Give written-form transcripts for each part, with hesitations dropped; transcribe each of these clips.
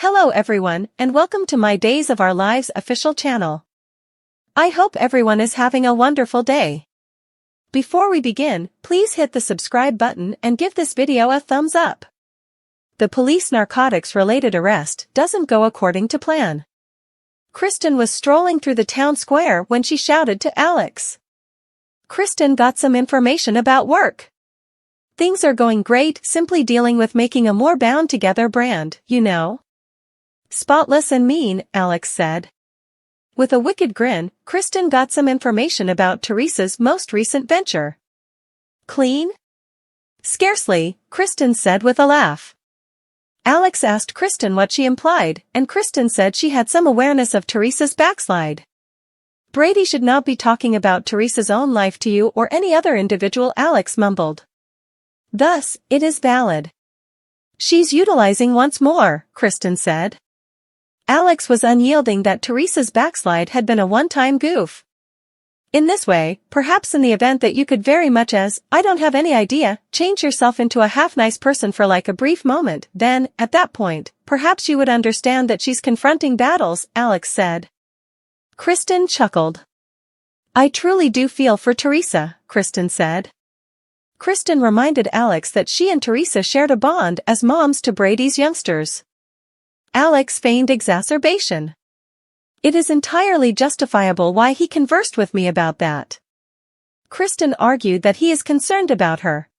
Hello everyone, and welcome to my Days of Our Lives official channel. I hope everyone is having a wonderful day. Before we begin, please hit the subscribe button and give this video a thumbs up. The police narcotics-related arrest doesn't go according to plan. Kristen was strolling through the town square when she shouted to Alex. Kristen got some information about work. Things are going great, simply dealing with making a more bound-together brand, you know. Spotless and mean, Alex said. With a wicked grin, Kristen got some information about Teresa's most recent venture. Clean? Scarcely, Kristen said with a laugh. Alex asked Kristen what she implied, and Kristen said she had some awareness of Teresa's backslide. Brady should not be talking about Teresa's own life to you or any other individual, Alex mumbled. Thus, it is valid. She's utilizing once more, Kristen said. Alex was unyielding that Teresa's backslide had been a one-time goof. In this way, perhaps in the event that you could very much as, I don't have any idea, change yourself into a half-nice person for like a brief moment, then, at that point, perhaps you would understand that she's confronting battles, Alex said. Kristen chuckled. I truly do feel for Teresa, Kristen said. Kristen reminded Alex that she and Teresa shared a bond as moms to Brady's youngsters. Alex feigned exacerbation. It is entirely justifiable why he conversed with me about that. Kristen argued that he is concerned about her.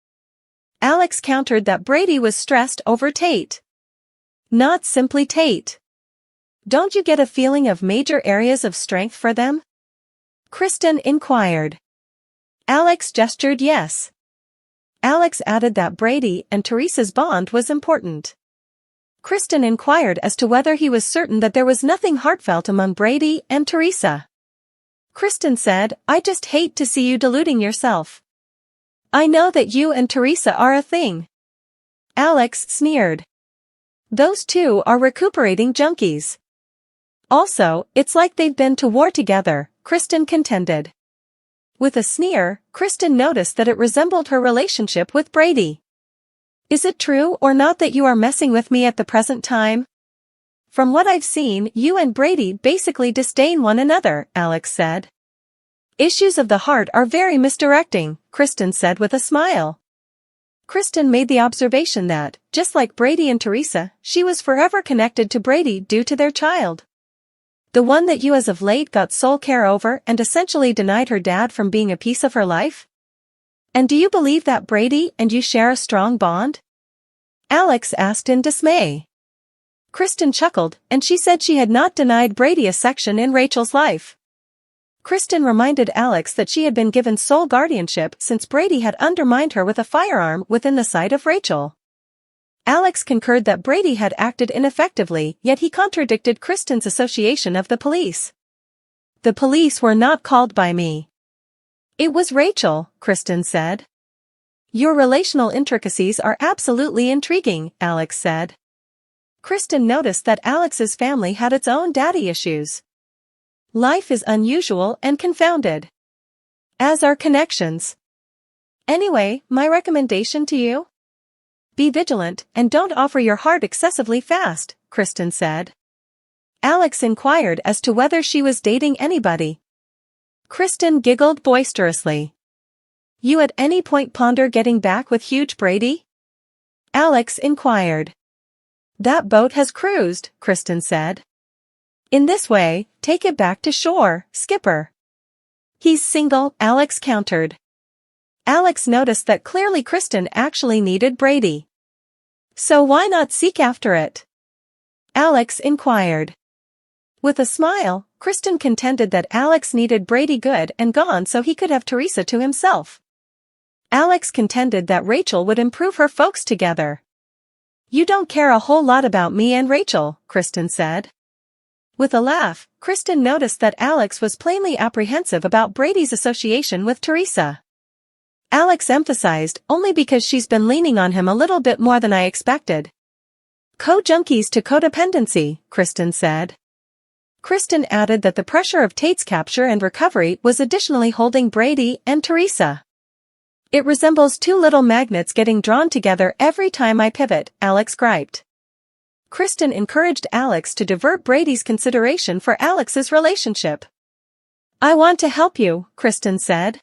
Alex countered that Brady was stressed over Tate. Not simply Tate. Don't you get a feeling of major areas of strength for them? Kristen inquired. Alex gestured yes. Alex added that Brady and Teresa's bond was important. Kristen inquired as to whether he was certain that there was nothing heartfelt among Brady and Teresa. Kristen said, I just hate to see you deluding yourself. I know that you and Teresa are a thing. Alex sneered. Those two are recuperating junkies. Also, it's like they've been to war together, Kristen contended. With a sneer, Kristen noticed that it resembled her relationship with Brady. Is it true or not that you are messing with me at the present time? From what I've seen, you and Brady basically disdain one another, Alex said. Issues of the heart are very misdirecting, Kristen said with a smile. Kristen made the observation that, just like Brady and Teresa, she was forever connected to Brady due to their child. The one that you as of late got sole care over and essentially denied her dad from being a piece of her life? And do you believe that Brady and you share a strong bond? Alex asked in dismay. Kristen chuckled, and she said she had not denied Brady a section in Rachel's life. Kristen reminded Alex that she had been given sole guardianship since Brady had undermined her with a firearm within the sight of Rachel. Alex concurred that Brady had acted ineffectively, yet he contradicted Kristen's association of the police. The police were not called by me. It was Rachel, Kristen said. Your relational intricacies are absolutely intriguing, Alex said. Kristen noticed that Alex's family had its own daddy issues. Life is unusual and confounded. As are connections. Anyway, my recommendation to you? Be vigilant and don't offer your heart excessively fast, Kristen said. Alex inquired as to whether she was dating anybody. Kristen giggled boisterously. You at any point ponder getting back with huge Brady? Alex inquired. That boat has cruised, Kristen said. In this way, take it back to shore, skipper. He's single, Alex countered. Alex noticed that clearly Kristen actually needed Brady. So why not seek after it? Alex inquired. With a smile, Kristen contended that Alex needed Brady good and gone so he could have Teresa to himself. Alex contended that Rachel would improve her folks together. You don't care a whole lot about me and Rachel, Kristen said. With a laugh, Kristen noticed that Alex was plainly apprehensive about Brady's association with Teresa. Alex emphasized, only because she's been leaning on him a little bit more than I expected. Co-junkies to codependency, Kristen said. Kristen added that the pressure of Tate's capture and recovery was additionally holding Brady and Teresa. It resembles two little magnets getting drawn together every time I pivot, Alex griped. Kristen encouraged Alex to divert Brady's consideration for Alex's relationship. "I want to help you," Kristen said.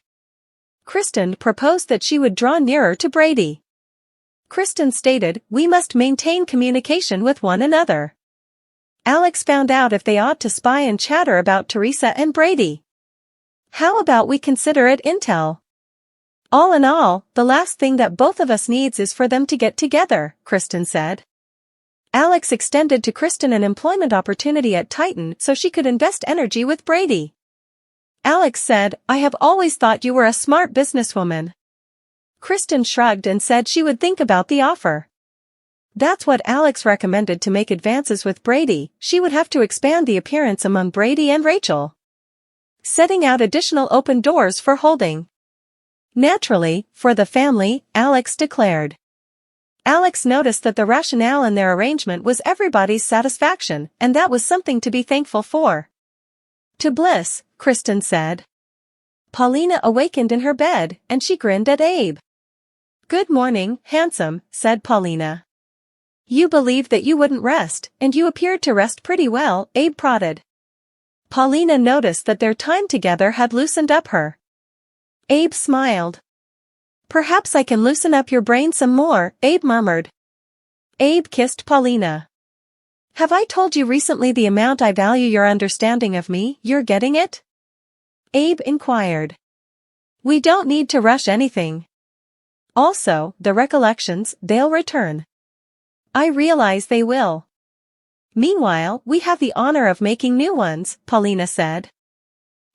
Kristen proposed that she would draw nearer to Brady. Kristen stated, "We must maintain communication with one another." Alex found out if they ought to spy and chatter about Teresa and Brady. "How about we consider it intel? All in all, the last thing that both of us needs is for them to get together," Kristen said. Alex extended to Kristen an employment opportunity at Titan so she could invest energy with Brady. Alex said, "I have always thought you were a smart businesswoman." Kristen shrugged and said she would think about the offer. That's what Alex recommended to make advances with Brady. She would have to expand the appearance among Brady and Rachel, setting out additional open doors for holding. Naturally, for the family, Alex declared. Alex noticed that the rationale in their arrangement was everybody's satisfaction, and that was something to be thankful for. "To Bliss," Kristen said. Paulina awakened in her bed, and she grinned at Abe. "Good morning, handsome," said Paulina. "You believed that you wouldn't rest, and you appeared to rest pretty well," Abe prodded. Paulina noticed that their time together had loosened up her. Abe smiled. "Perhaps I can loosen up your brain some more," Abe murmured. Abe kissed Paulina. "Have I told you recently the amount I value your understanding of me? You're getting it?" Abe inquired. "We don't need to rush anything. Also, the recollections, they'll return." "I realize they will. Meanwhile, we have the honor of making new ones," Paulina said.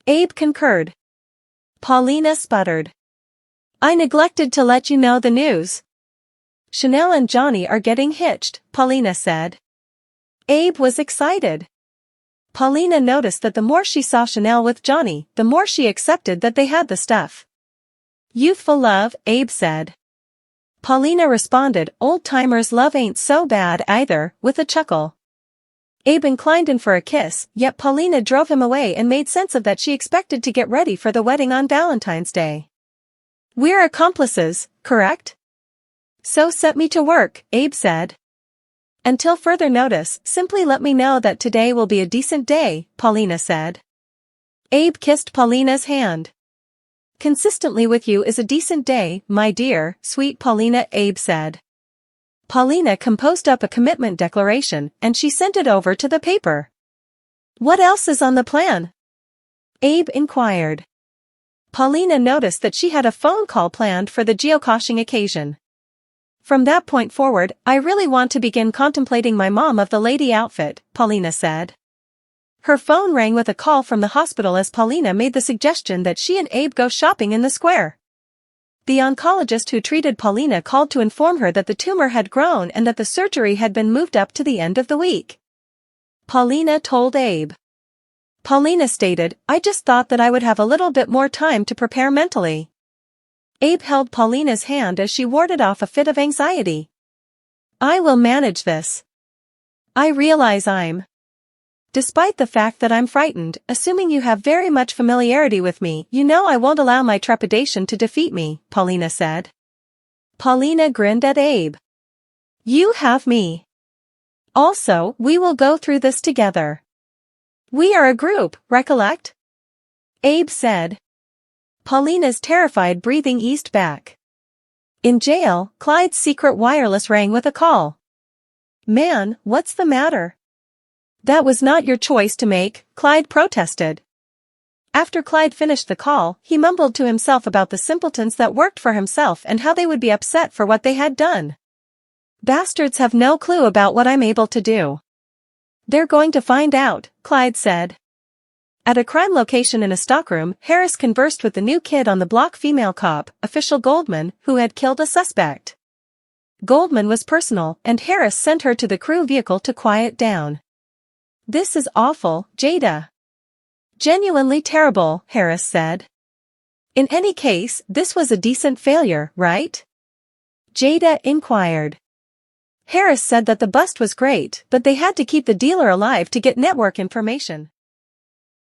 Abe concurred. Paulina sputtered. "I neglected to let you know the news. Chanel and Johnny are getting hitched," Paulina said. Abe was excited. Paulina noticed that the more she saw Chanel with Johnny, the more she accepted that they had the stuff. "Youthful love," Abe said. Paulina responded, "Old-timers' love ain't so bad either," with a chuckle. Abe inclined in for a kiss, yet Paulina drove him away and made sense of that she expected to get ready for the wedding on Valentine's Day. "We're accomplices, correct? So set me to work," Abe said. "Until further notice, simply let me know that today will be a decent day," Paulina said. Abe kissed Paulina's hand. "Consistently with you is a decent day, my dear, sweet Paulina," Abe said. Paulina composed up a commitment declaration, and she sent it over to the paper. "What else is on the plan?" Abe inquired. Paulina noticed that she had a phone call planned for the geocaching occasion. "From that point forward, I really want to begin contemplating my mom of the lady outfit," Paulina said. Her phone rang with a call from the hospital as Paulina made the suggestion that she and Abe go shopping in the square. The oncologist who treated Paulina called to inform her that the tumor had grown and that the surgery had been moved up to the end of the week. Paulina told Abe. Paulina stated, "I just thought that I would have a little bit more time to prepare mentally." Abe held Paulina's hand as she warded off a fit of anxiety. "I will manage this. I realize despite the fact that I'm frightened, assuming you have very much familiarity with me, you know I won't allow my trepidation to defeat me," Paulina said. Paulina grinned at Abe. "You have me. Also, we will go through this together. We are a group, recollect?" Abe said. Paulina's terrified breathing eased back. In jail, Clyde's secret wireless rang with a call. "Man, what's the matter?" "That was not your choice to make," Clyde protested. After Clyde finished the call, he mumbled to himself about the simpletons that worked for himself and how they would be upset for what they had done. "Bastards have no clue about what I'm able to do." "They're going to find out," Clyde said. At a crime location in a stockroom, Harris conversed with the new kid on the block female cop, Official Goldman, who had killed a suspect. Goldman was personal, and Harris sent her to the crew vehicle to quiet down. "This is awful, Jada. Genuinely terrible," Harris said. "In any case, this was a decent failure, right?" Jada inquired. Harris said that the bust was great, but they had to keep the dealer alive to get network information.